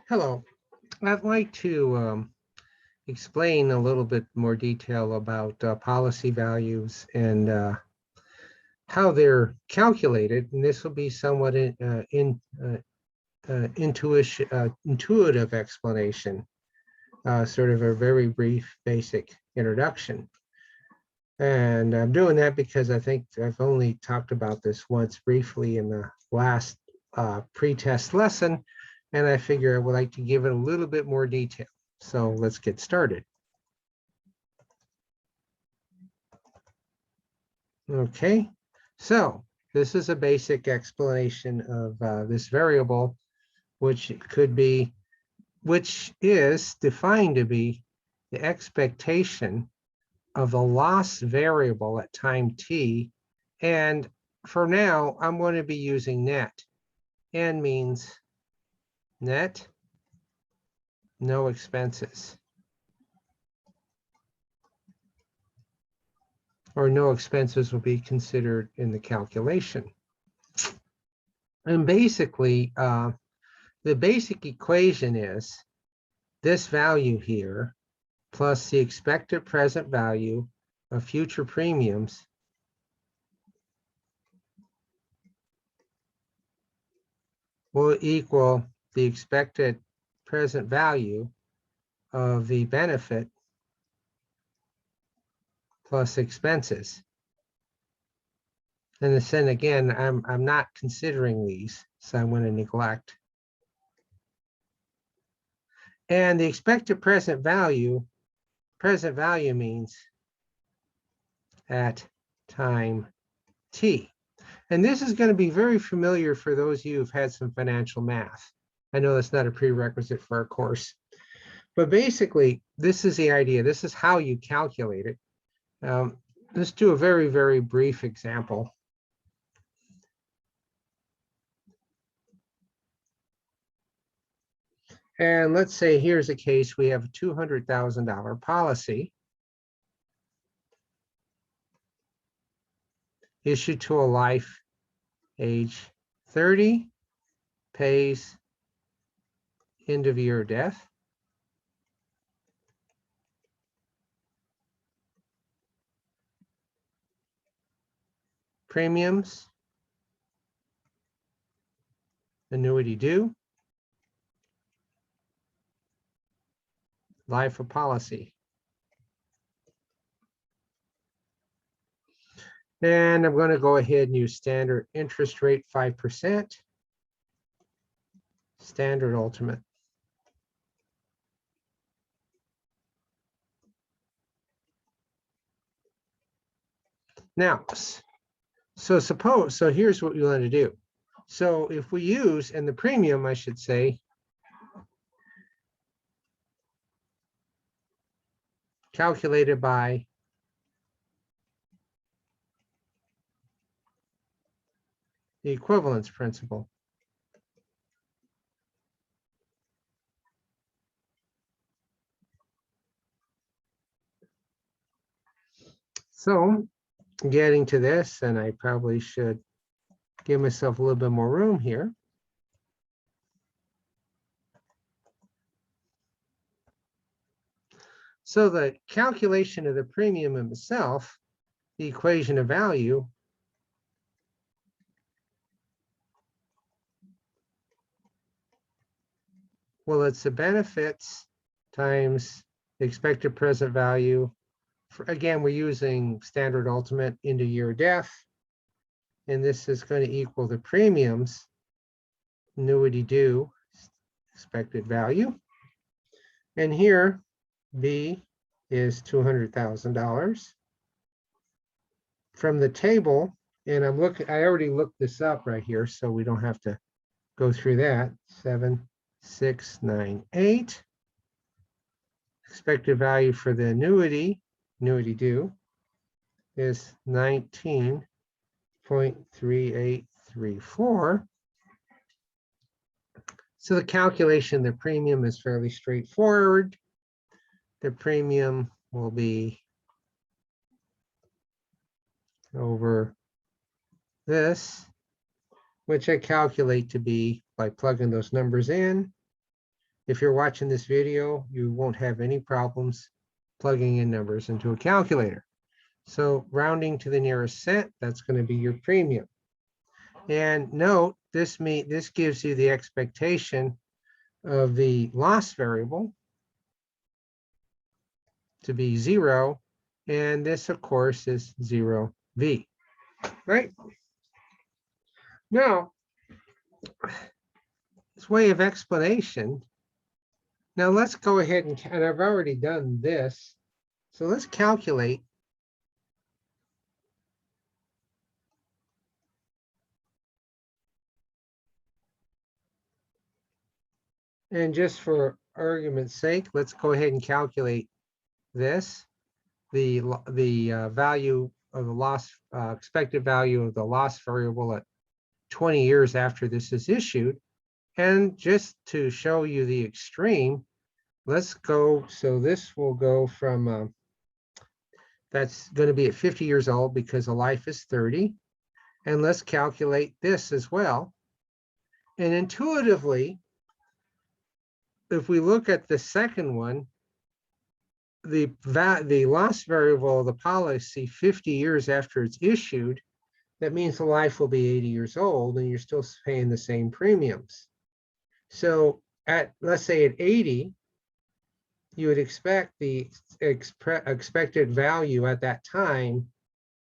Hello. I'd like to explain a little bit more detail about policy values and how they're calculated. And this will be somewhat intuitive explanation, sort of a very brief, basic introduction. And I'm doing that because I think I've only talked about this once briefly in the last pre-test lesson, and I figure I would like to give it a little bit more detail. So let's get started. Okay, so this is a basic explanation of this variable, which is defined to be the expectation of the loss variable at time t. And for now, I'm going to be using net. N means net, no expenses, or no expenses will be considered in the calculation. And basically, the basic equation is this value here plus the expected present value of future premiums will equal the expected present value of the benefit plus expenses. And then again, I'm not considering these, so I'm going to neglect. And the expected present value means at time t. And this is going to be very familiar for those of you who've had some financial math. I know that's not a prerequisite for our course, but basically, this is the idea. This is how you calculate it. Let's do a very, very brief example. And let's say here's a case, we have a $200,000 policy issued to a life age 30, pays end of year death. Premiums, annuity due, life of policy. And I'm going to go ahead and use standard interest rate 5%, standard ultimate. Now, so here's what we want to do. So if we use, and the premium, I should say, calculated by the equivalence principle. So getting to this, and I probably should give myself a little bit more room here. So the calculation of the premium itself, the equation of value, well, it's the benefits times the expected present value. Again, we're using standard ultimate into year death. And this is going to equal the premiums, annuity due, expected value. And here, B is $200,000. From the table, and I already looked this up right here, so we don't have to go through that. 7698. Expected value for the annuity due, is 19.3834. So the calculation of the premium is fairly straightforward. The premium will be over this, which I calculate to be by plugging those numbers in, if you're watching this video, you won't have any problems plugging in numbers into a calculator. So rounding to the nearest cent, that's going to be your premium. And note, this gives you the expectation of the loss variable to be 0. And this, of course, is 0V, right? Now, this way of explanation. Now let's go ahead and I've already done this. So let's calculate. And just for argument's sake, let's go ahead and calculate this. The value of the loss, expected value of the loss variable at 20 years after this is issued. And just to show you the extreme, let's go, so this will go from, that's going to be at 50 years old because a life is 30. And let's calculate this as well. And intuitively, if we look at the second one, the loss variable of the policy 50 years after it's issued, that means the life will be 80 years old and you're still paying the same premiums. So let's say at 80, you would expect the expected value at that time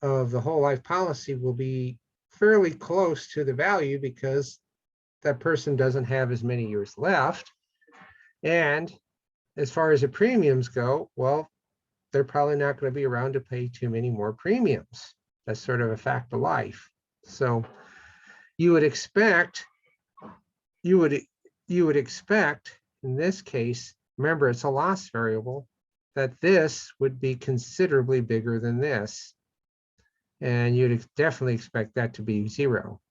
of the whole life policy will be fairly close to the value because that person doesn't have as many years left. And as far as the premiums go, well, they're probably not going to be around to pay too many more premiums. That's sort of a fact of life. So you would expect, you would expect in this case, remember it's a loss variable, that this would be considerably bigger than this. And you'd definitely expect that to be 0.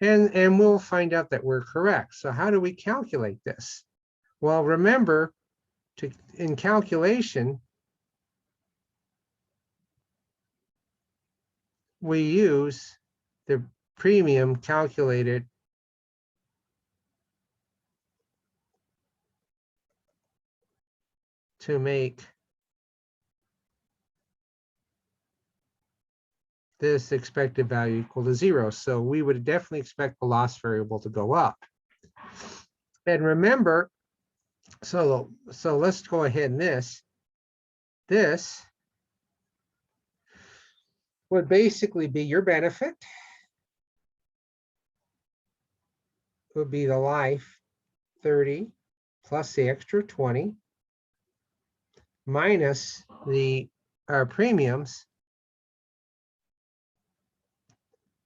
And we'll find out that we're correct. So how do we calculate this? Well, remember, in calculation, we use the premium calculated to make this expected value equal to 0. So we would definitely expect the loss variable to go up. And remember, so let's go ahead and this would basically be your benefit, would be the life 30 plus the extra 20 minus the premiums.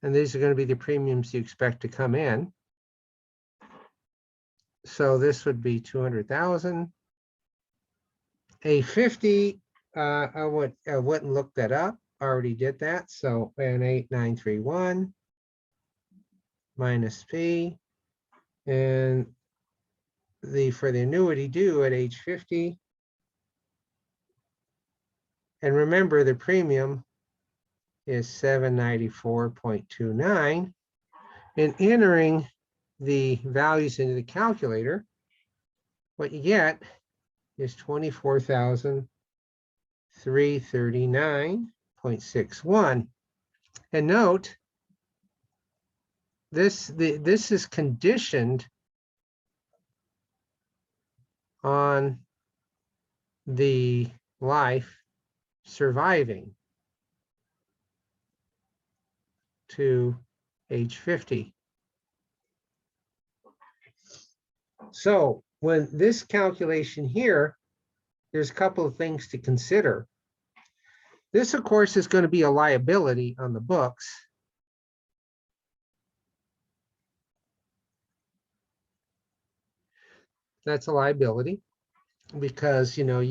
And these are going to be the premiums you expect to come in. So this would be 200,000. A 50, I wouldn't look that up. I already did that. So an 8931 minus P. And for the annuity due at age 50. And remember, the premium is 794.29. And entering the values into the calculator, what you get is 24,339.61. And note, this is conditioned on the life surviving to age 50. So when this calculation here, there's a couple of things to consider. This, of course, is going to be a liability on the books. That's a liability because, you know,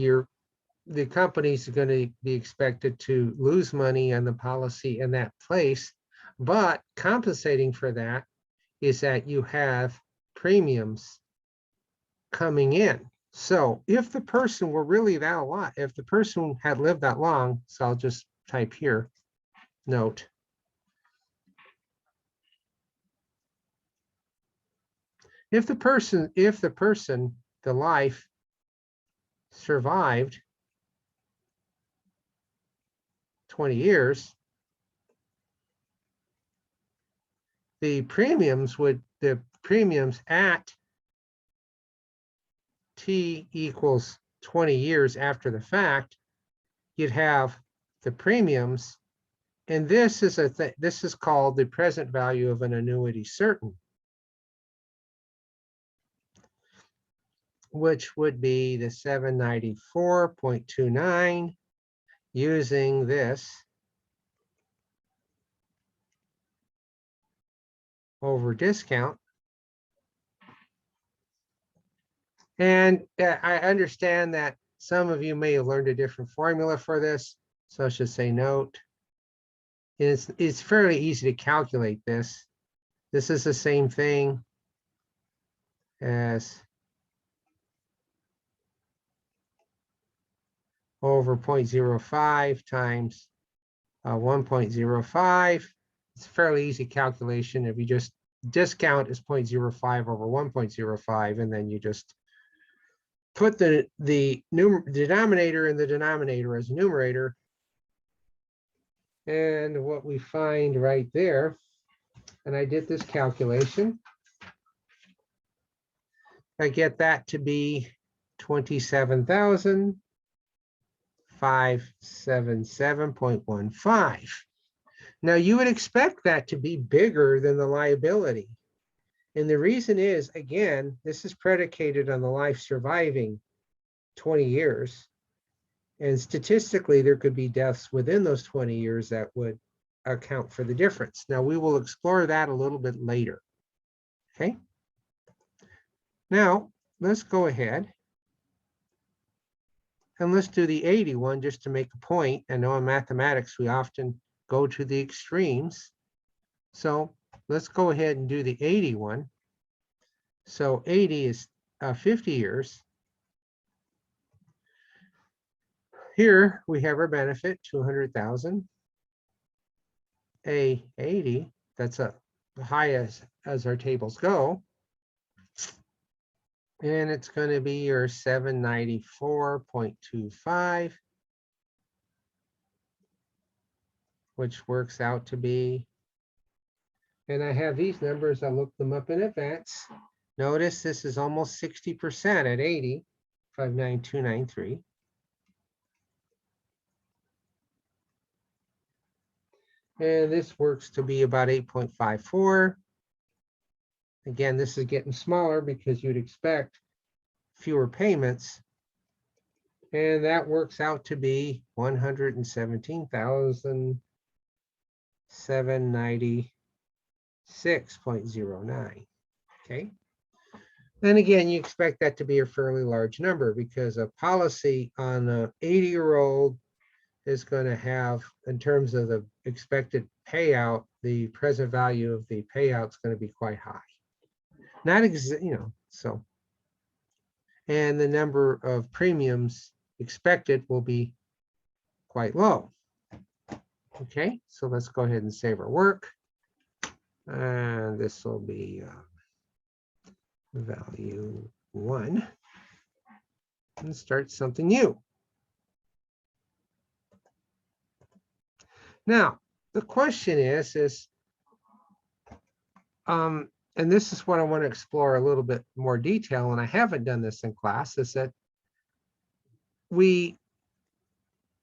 the companies are going to be expected to lose money on the policy in that place, but compensating for that is that you have premiums coming in. So if the person were really that a lot, if the person had lived that long, so I'll just type here, note. If the the life survived 20 years, the premiums at T equals 20 years after the fact, you'd have the premiums, and this is called the present value of an annuity certain, which would be the 794.29 using this over discount. And I understand that some of you may have learned a different formula for this, so I should say note. It's fairly easy to calculate this. This is the same thing as over 0.05 times 1.05. It's a fairly easy calculation. If you just discount is 0.05 over 1.05, and then you just put the denominator in the denominator as numerator. And what we find right there, and I did this calculation, I get that to be 27,577.15. Now you would expect that to be bigger than the liability. And the reason is, again, this is predicated on the life surviving 20 years. And statistically, there could be deaths within those 20 years that would account for the difference. Now, we will explore that a little bit later. Okay. Now, let's go ahead and let's do the 81 just to make a point. I know in mathematics, we often go to the extremes. So let's go ahead and do the 81. So 80 is 50 years. Here we have our benefit, 200,000. A 80, that's the highest as our tables go. And it's going to be your 794.25, which works out to be, and I have these numbers, I looked them up in advance. Notice this is almost 60% at 80, 59293. And this works to be about 8.54. Again, this is getting smaller because you'd expect fewer payments. And that works out to be 117,796.09. Okay. And again, you expect that to be a fairly large number because a policy on an 80-year-old is going to have, in terms of the expected payout, the present value of the payout is going to be quite high. Not so. And the number of premiums expected will be quite low. Okay, so let's go ahead and save our work. And this will be value 1. And start something new. Now, the question is, and this is what I want to explore a little bit more detail, and I haven't done this in class, is that we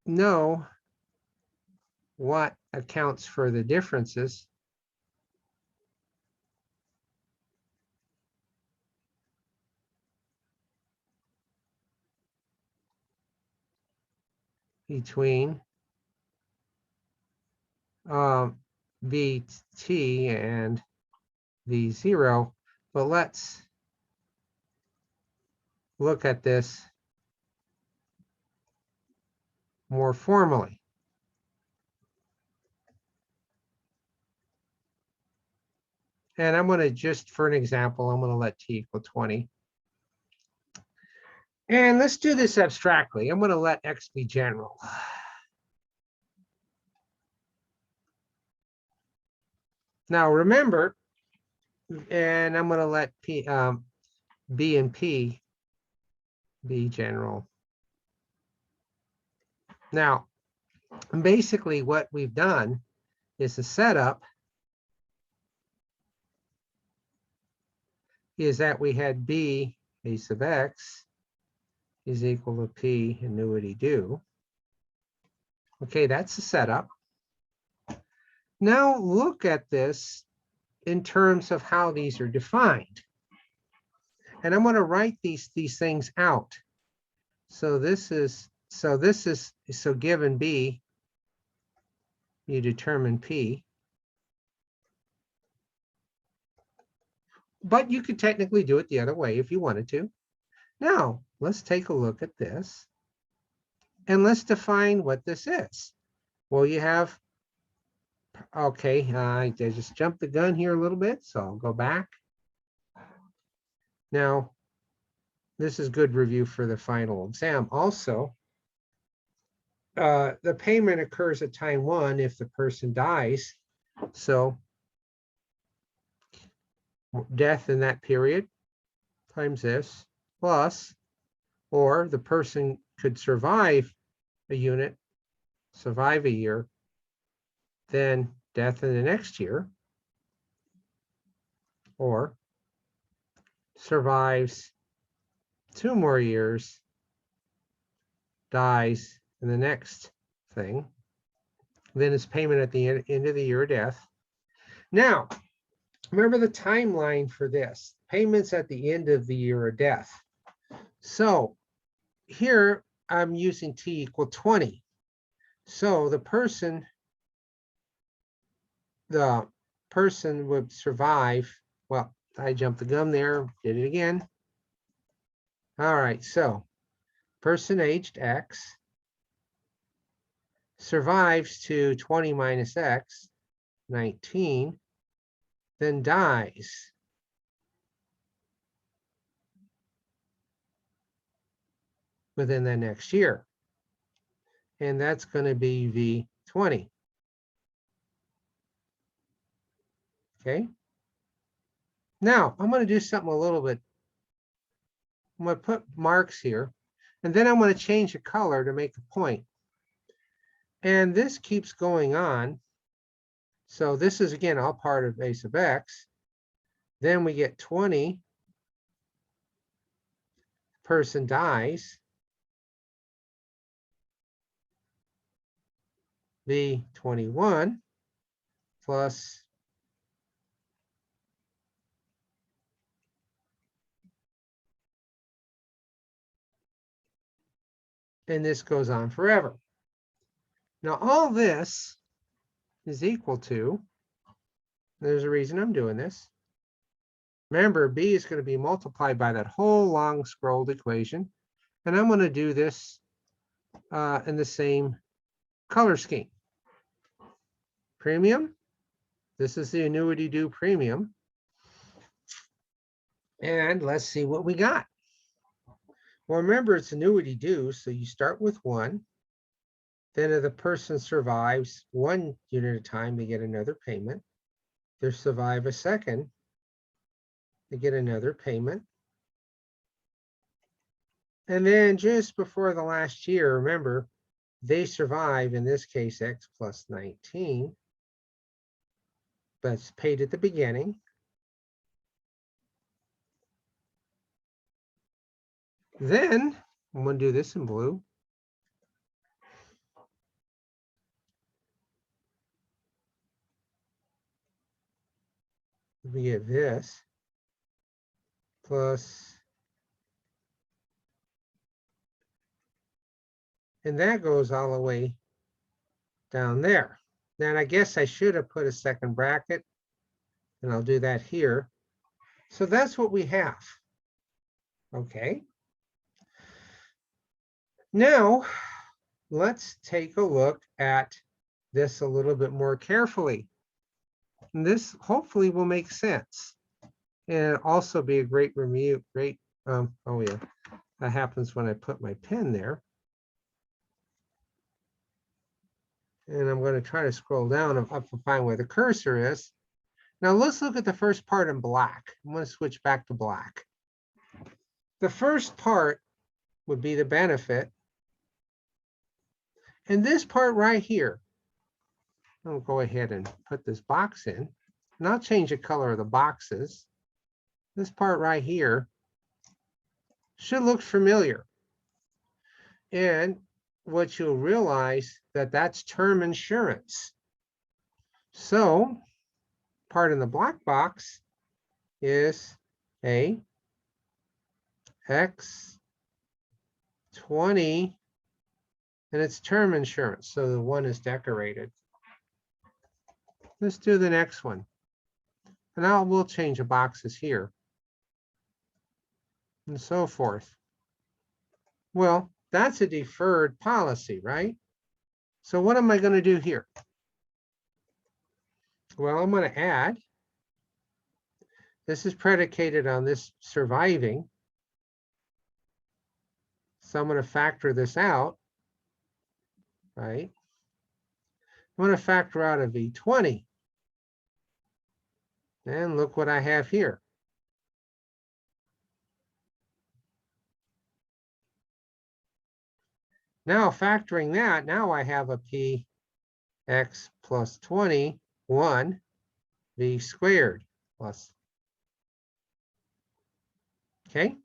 know what accounts for the differences between VT and V0, but let's look at this more formally. And I'm going to just, for an example, I'm going to let T equal 20. And let's do this abstractly. I'm going to let X be general. Now remember, And I'm going to let B and P be general. Now, basically what we've done is the setup is that we had B A sub X is equal to P annuity due. Okay, that's the setup. Now look at this in terms of how these are defined. And I'm going to write these things out. So given B, you determine P. But you could technically do it the other way if you wanted to. Now, let's take a look at this. And let's define what this is. Well, you have, okay, I just jumped the gun here a little bit, so I'll go back. Now, this is good review for the final exam. Also, the payment occurs at time 1 if the person dies. So death in that period times this plus, or the person could survive a unit, survive a year, then death in the next year, or survives 2 more years, dies in the next thing, then it's payment at the end of the year of death. Now, remember the timeline for this, payments at the end of the year of death. So here I'm using T equal 20. So the person would survive, well, I jumped the gun there, did it again. All right, so person aged X survives to 20 minus X, 19, then dies. Within the next year. And that's going to be V20. Okay. Now, I'm going to do something a little bit. I'm going to put marks here, and then I'm going to change the color to make a point. And this keeps going on. So this is, again, all part of A sub X. Then we get 20. Person dies. V21 plus and this goes on forever. Now all this is equal to, there's a reason I'm doing this. Remember, B is going to be multiplied by that whole long scrolled equation. And I'm going to do this in the same color scheme. Premium. This is the annuity due premium. And let's see what we got. Well, remember, it's annuity due, so you start with 1. Then if the person survives 1 unit at a time, they get another payment. They survive a second, they get another payment. And then just before the last year, remember, they survive, in this case, X plus 19. But it's paid at the beginning. Then I'm going to do this in blue. We get this plus, and that goes all the way down there. Then I guess I should have put a second bracket, and I'll do that here. So that's what we have. Okay. Now, let's take a look at this a little bit more carefully. And this hopefully will make sense and also be a great review. Oh yeah, that happens when I put my pen there. And I'm going to try to scroll down up to find where the cursor is. Now let's look at the first part in black. I'm going to switch back to black. The first part would be the benefit. And this part right here, I'll go ahead and put this box in, and I'll change the color of the boxes. This part right here should look familiar. And what you'll realize that that's term insurance. So part in the black box is a X20, and it's term insurance. So the one is decorated. Let's do the next one. And we'll change the boxes here and so forth. Well, that's a deferred policy, right? So what am I going to do here? Well, I'm going to add. This is predicated on this surviving. So I'm going to factor this out, right? I'm going to factor out a V20. And look what I have here. Now factoring that, now I have a PX plus 20, 1 V squared plus. Okay.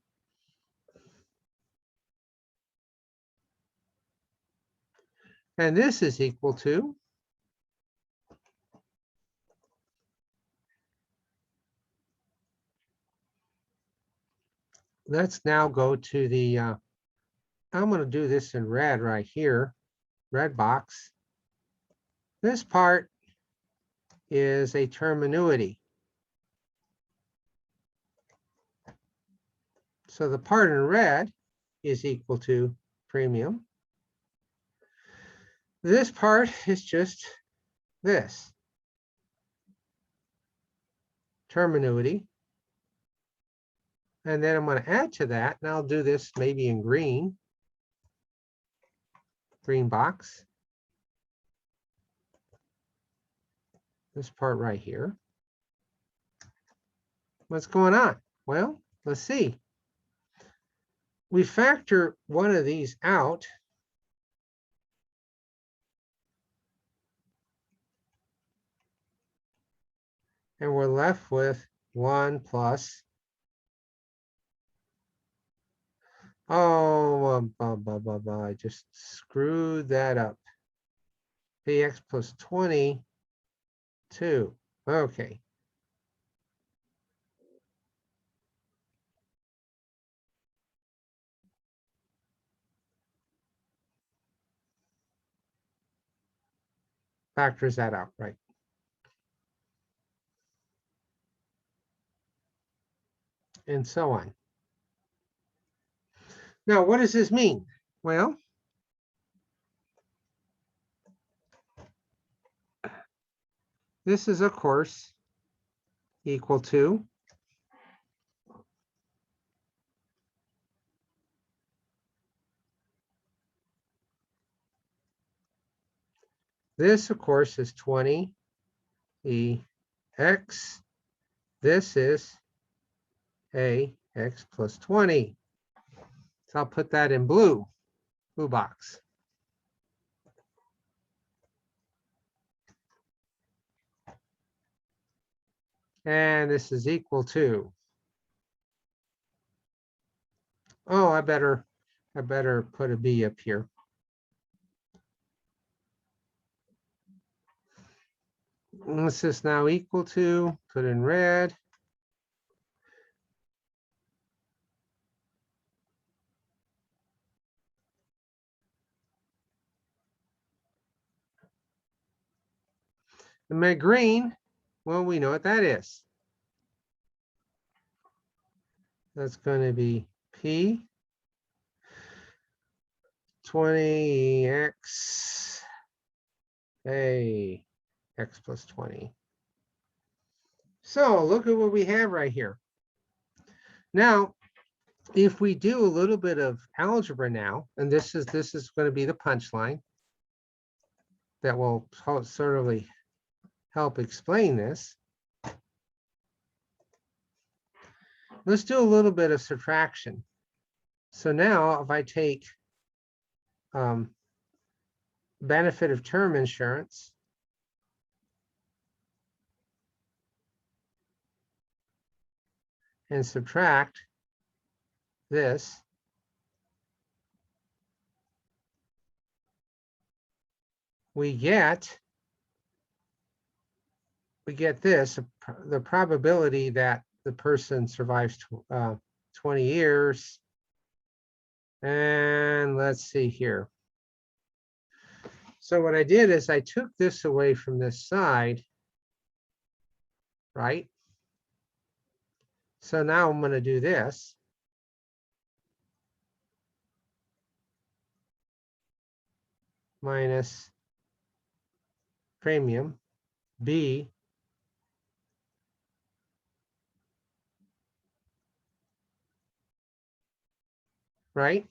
And this is equal to let's now go to the, I'm going to do this in red right here, red box. This part is a term annuity. So the part in red is equal to premium. This part is just this, term annuity. And then I'm going to add to that, and I'll do this maybe in green box. This part right here. What's going on? Well, let's see. We factor one of these out. And we're left with 1 plus. Oh, I just screwed that up. Px plus 22. Okay. Factors that out, right? And so on. Now, what does this mean? Well, this is, of course, equal to this, of course, is 20 EX. This is AX plus 20. So I'll put that in blue box. And this is equal to, oh, I better put a B up here. This is now equal to, put in red. And my green, well, we know what that is. That's going to be P 20X A X plus 20. So look at what we have right here. Now, if we do a little bit of algebra now, and this is going to be the punchline that will sort of help explain this. let's do a little bit of subtraction. So now if I take benefit of term insurance and subtract this, we get this, the probability that the person survives 20 years. And let's see here. So what I did is I took this away from this side, right? So now I'm going to do this. Minus premium B right?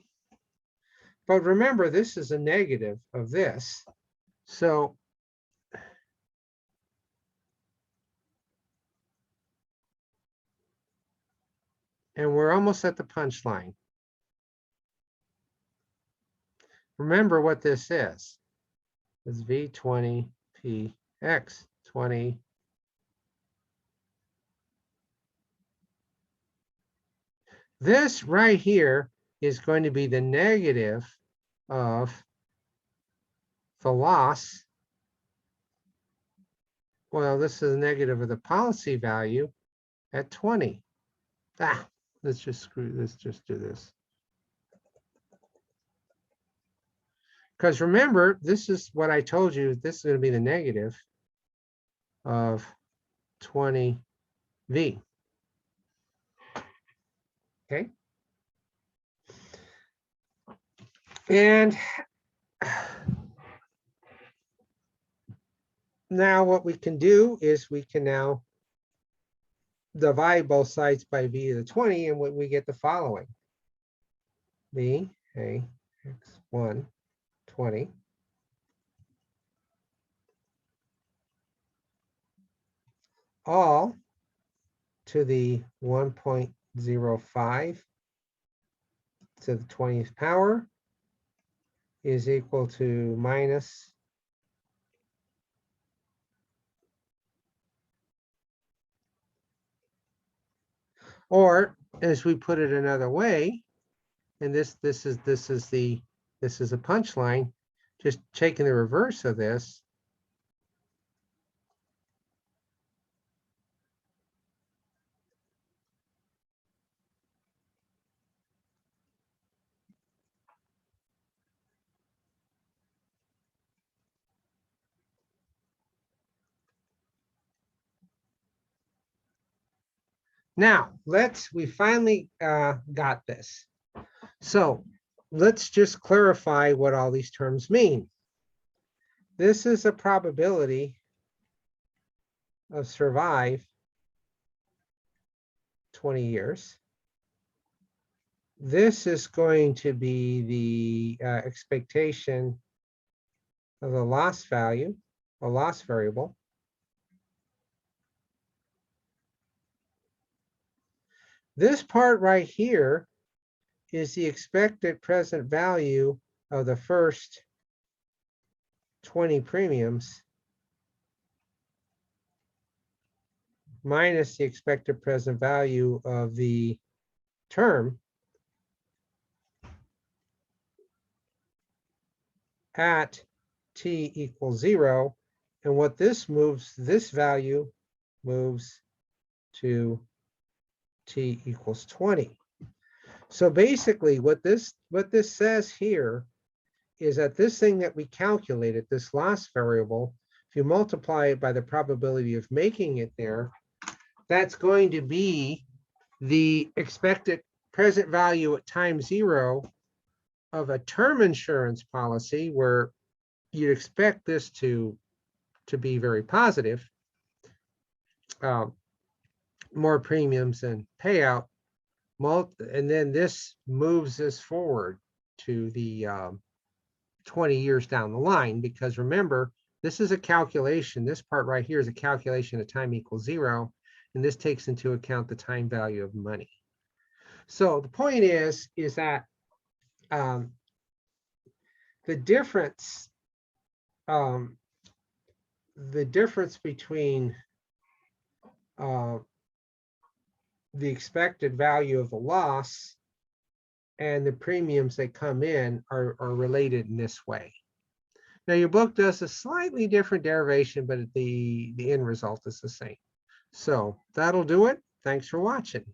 But remember, this is a negative of this. So and we're almost at the punchline. Remember what this is. It's V20PX 20. This right here is going to be the negative of the loss. Well, this is the negative of the policy value at 20. Let's just do this. Because remember, this is what I told you, this is going to be the negative of 20V. Okay. And now what we can do is we can now divide both sides by V to the 20, and we get the following. V, A, X1, 20. All to the 1.05 to the 20th power is equal to minus or as we put it another way, and this is a punchline, just taking the reverse of this. Now, we finally got this. So let's just clarify what all these terms mean. This is a probability of survive 20 years. This is going to be the expectation of the loss value, a loss variable. This part right here is the expected present value of the first 20 premiums minus the expected present value of the term at t equals 0. And what this moves, this value moves to t equals 20. So basically what this says here is that this thing that we calculated, this loss variable, if you multiply it by the probability of making it there, that's going to be the expected present value at time 0 of a term insurance policy, where you'd expect this to be very positive, more premiums and payout, and then this moves this forward to the 20 years down the line, because remember, this is a calculation. This part right here is a calculation at time equals 0, and this takes into account the time value of money. So the point is that the difference between the expected value of the loss and the premiums that come in are related in this way. Now your book does a slightly different derivation, but the end result is the same. So that'll do it. Thanks for watching.